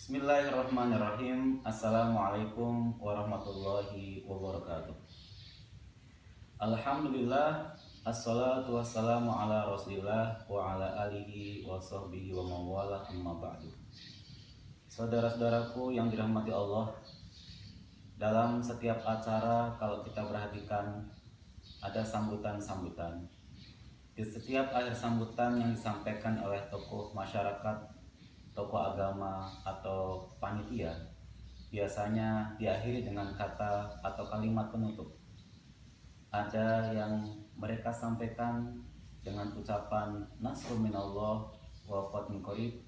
Bismillahirrahmanirrahim. Assalamualaikum warahmatullahi wabarakatuh. Alhamdulillah, assalatu wassalamu ala rasulillah wa ala alihi wa sahbihi wa mawalah amma ba'du. Saudara-saudaraku yang dirahmati Allah, dalam setiap acara kalau kita perhatikan ada sambutan-sambutan. Di setiap akhir sambutan yang disampaikan oleh tokoh masyarakat, tokoh agama, atau panitia, biasanya diakhiri dengan kata atau kalimat penutup. Ada yang mereka sampaikan dengan ucapan Nasrun minallah wa fathun qarib.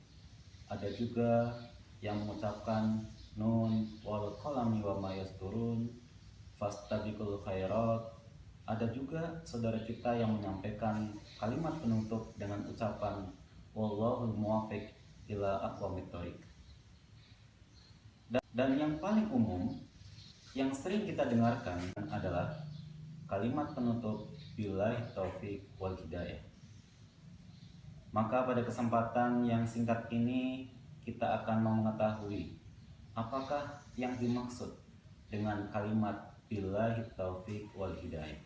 Ada juga yang mengucapkan Nun wal qalami wa ma yasturun fastabiqul khairat. Ada juga saudara kita yang menyampaikan kalimat penutup dengan ucapan Wallahul muwaffiq ila aqwamit thoriq. Dan yang paling umum yang sering kita dengarkan adalah kalimat penutup billahi taufik wal hidayah. Maka pada kesempatan yang singkat ini kita akan mengetahui apakah yang dimaksud dengan kalimat billahi taufik wal hidayah,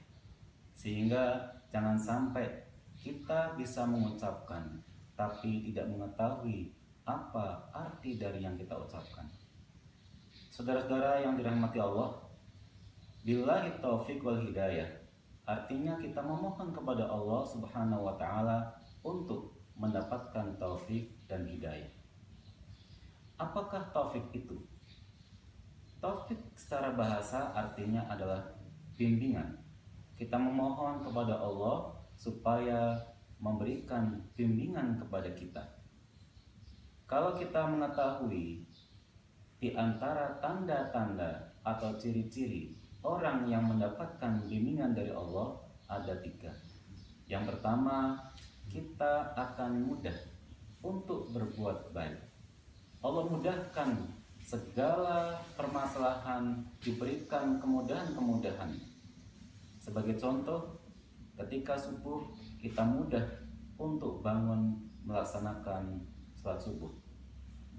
sehingga jangan sampai kita bisa mengucapkan tapi tidak mengetahui apa arti dari yang kita ucapkan. Saudara-saudara yang dirahmati Allah, billahi taufik wal hidayah artinya kita memohon kepada Allah Subhanahu wa taala untuk mendapatkan taufik dan hidayah. Apakah taufik itu? Taufik secara bahasa artinya adalah bimbingan. Kita memohon kepada Allah supaya memberikan bimbingan kepada kita. Kalau kita mengetahui di antara tanda-tanda atau ciri-ciri orang yang mendapatkan bimbingan dari Allah ada 3. Yang pertama, kita akan mudah untuk berbuat baik. Allah mudahkan segala permasalahan, diberikan kemudahan-kemudahan. Sebagai contoh, ketika subuh kita mudah untuk bangun melaksanakan sholat subuh.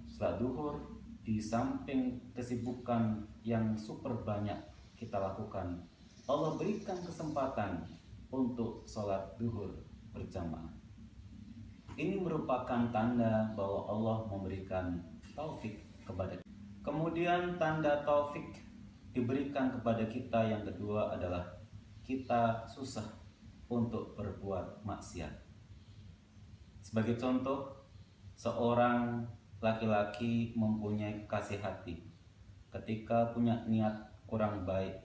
Sholat duhur, di samping kesibukan yang super banyak kita lakukan, Allah berikan kesempatan untuk sholat duhur berjamaah. Ini merupakan tanda bahwa Allah memberikan taufik kepada kita. Kemudian tanda taufik diberikan kepada kita yang kedua adalah kita susah untuk berbuat maksiat. Sebagai contoh, seorang laki-laki mempunyai kekasih hati. Ketika punya niat kurang baik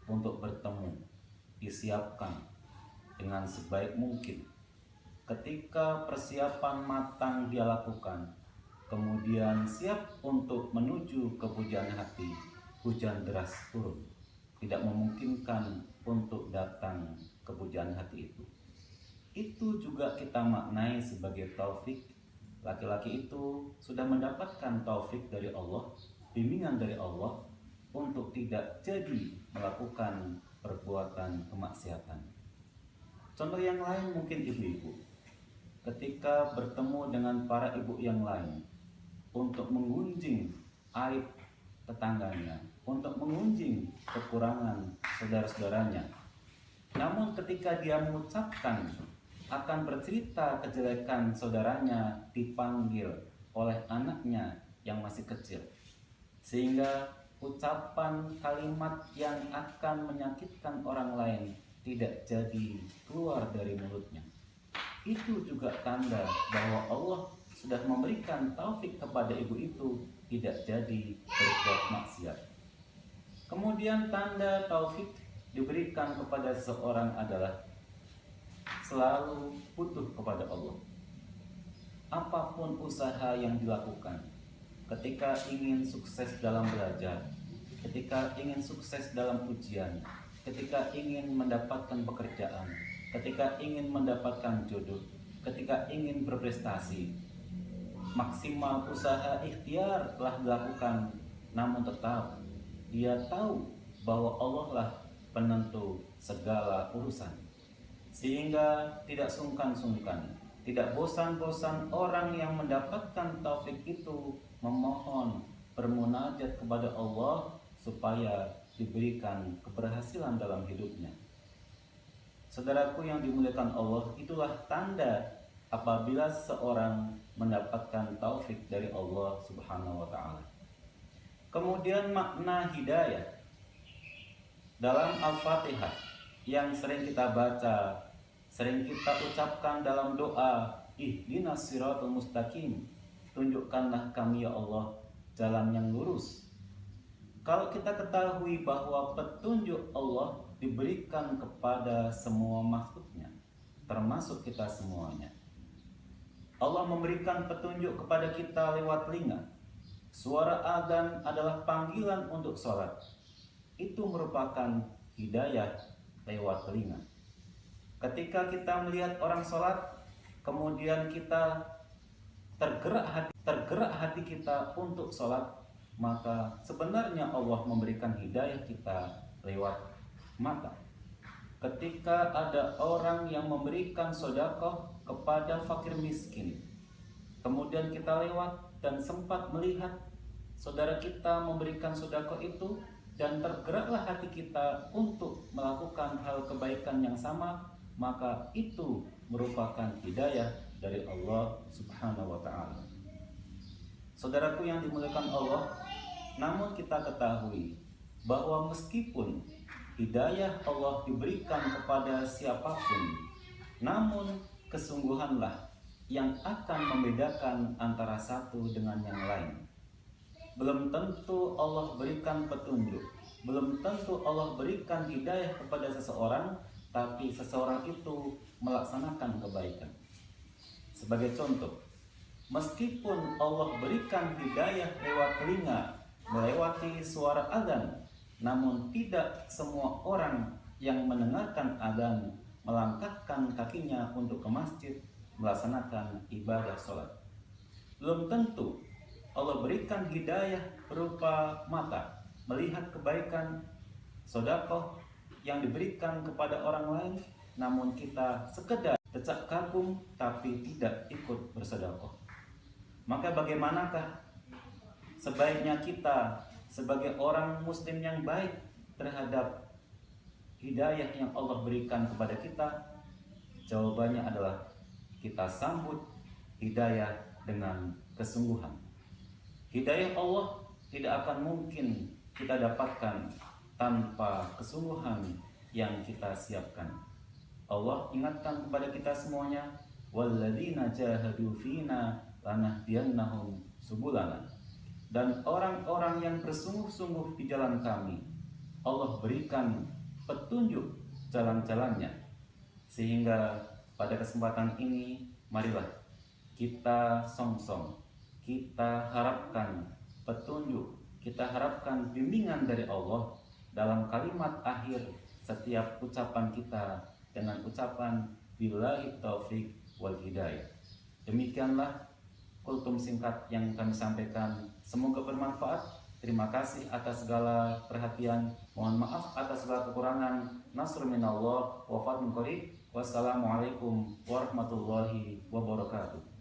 untuk bertemu, disiapkan dengan sebaik mungkin. Ketika persiapan matang dia lakukan, kemudian siap untuk menuju ke pujian hati, hujan deras turun, tidak memungkinkan untuk datang ke pujian hati itu. Itu juga kita maknai sebagai taufik. Laki-laki itu sudah mendapatkan taufik dari Allah, bimbingan dari Allah untuk tidak jadi melakukan perbuatan kemaksiatan. Contoh yang lain mungkin ibu-ibu, ketika bertemu dengan para ibu yang lain untuk menggunjing aib tetangganya, untuk mengunjing kekurangan saudara-saudaranya. Namun ketika dia mengucapkan akan bercerita kejelekan saudaranya, dipanggil oleh anaknya yang masih kecil, sehingga ucapan kalimat yang akan menyakitkan orang lain tidak jadi keluar dari mulutnya. Itu juga tanda bahwa Allah sudah memberikan taufik kepada ibu itu tidak jadi berbuat maksiat. Kemudian tanda taufik diberikan kepada seseorang adalah selalu butuh kepada Allah. Apapun usaha yang dilakukan, ketika ingin sukses dalam belajar, ketika ingin sukses dalam ujian, ketika ingin mendapatkan pekerjaan, ketika ingin mendapatkan jodoh, ketika ingin berprestasi, maksimal usaha ikhtiar telah dilakukan, namun tetap dia tahu bahwa Allah lah penentu segala urusan, sehingga tidak sungkan-sungkan, tidak bosan-bosan orang yang mendapatkan taufik itu memohon, bermunajat kepada Allah supaya diberikan keberhasilan dalam hidupnya. Saudaraku yang dimuliakan Allah, itulah tanda apabila seseorang mendapatkan taufik dari Allah Subhanahu wa Ta'ala. Kemudian makna hidayah dalam Al-Fatihah yang sering kita baca, sering kita ucapkan dalam doa, ihdinas siratal mustaqim, tunjukkanlah kami ya Allah jalan yang lurus. Kalau kita ketahui bahwa petunjuk Allah diberikan kepada semua makhluknya, termasuk kita semuanya. Allah memberikan petunjuk kepada kita lewat telinga. Suara adzan adalah panggilan untuk sholat. Itu merupakan hidayah lewat telinga. Ketika kita melihat orang sholat, kemudian kita tergerak hati kita untuk sholat, maka sebenarnya Allah memberikan hidayah kita lewat mata. Ketika ada orang yang memberikan sedekah kepada fakir miskin, kemudian kita lewat dan sempat melihat saudara kita memberikan sedekah itu, dan tergeraklah hati kita untuk melakukan hal kebaikan yang sama, maka itu merupakan hidayah dari Allah Subhanahu wa Ta'ala. Saudaraku yang dimuliakan Allah, namun kita ketahui bahwa meskipun hidayah Allah diberikan kepada siapapun, namun kesungguhanlah yang akan membedakan antara satu dengan yang lain. Belum tentu Allah berikan petunjuk, belum tentu Allah berikan hidayah kepada seseorang, tapi seseorang itu melaksanakan kebaikan. Sebagai contoh, meskipun Allah berikan hidayah lewat telinga, melewati suara adzan, namun tidak semua orang yang mendengarkan adzan melangkahkan kakinya untuk ke masjid melaksanakan ibadah sholat. Belum tentu Allah berikan hidayah berupa mata, melihat kebaikan sedekah yang diberikan kepada orang lain, namun kita sekedar decak kagum tapi tidak ikut bersedekah. Maka bagaimanakah sebaiknya kita sebagai orang muslim yang baik terhadap hidayah yang Allah berikan kepada kita? Jawabannya adalah kita sambut hidayah dengan kesungguhan. Hidayah Allah tidak akan mungkin kita dapatkan tanpa kesungguhan yang kita siapkan. Allah ingatkan kepada kita semuanya, walladzina jahadu fina lanahdiyannahum subulana. Dan orang-orang yang bersungguh-sungguh di jalan kami, Allah berikan petunjuk jalan-jalannya. Sehingga pada kesempatan ini, marilah kita song-song, kita harapkan petunjuk, kita harapkan bimbingan dari Allah dalam kalimat akhir setiap ucapan kita dengan ucapan billahi taufik wal hidayah. Demikianlah kultum singkat yang kami sampaikan. Semoga bermanfaat. Terima kasih atas segala perhatian. Mohon maaf atas segala kekurangan. Nasrul minallah wa fadlun qarib. Wassalamualaikum warahmatullahi wabarakatuh.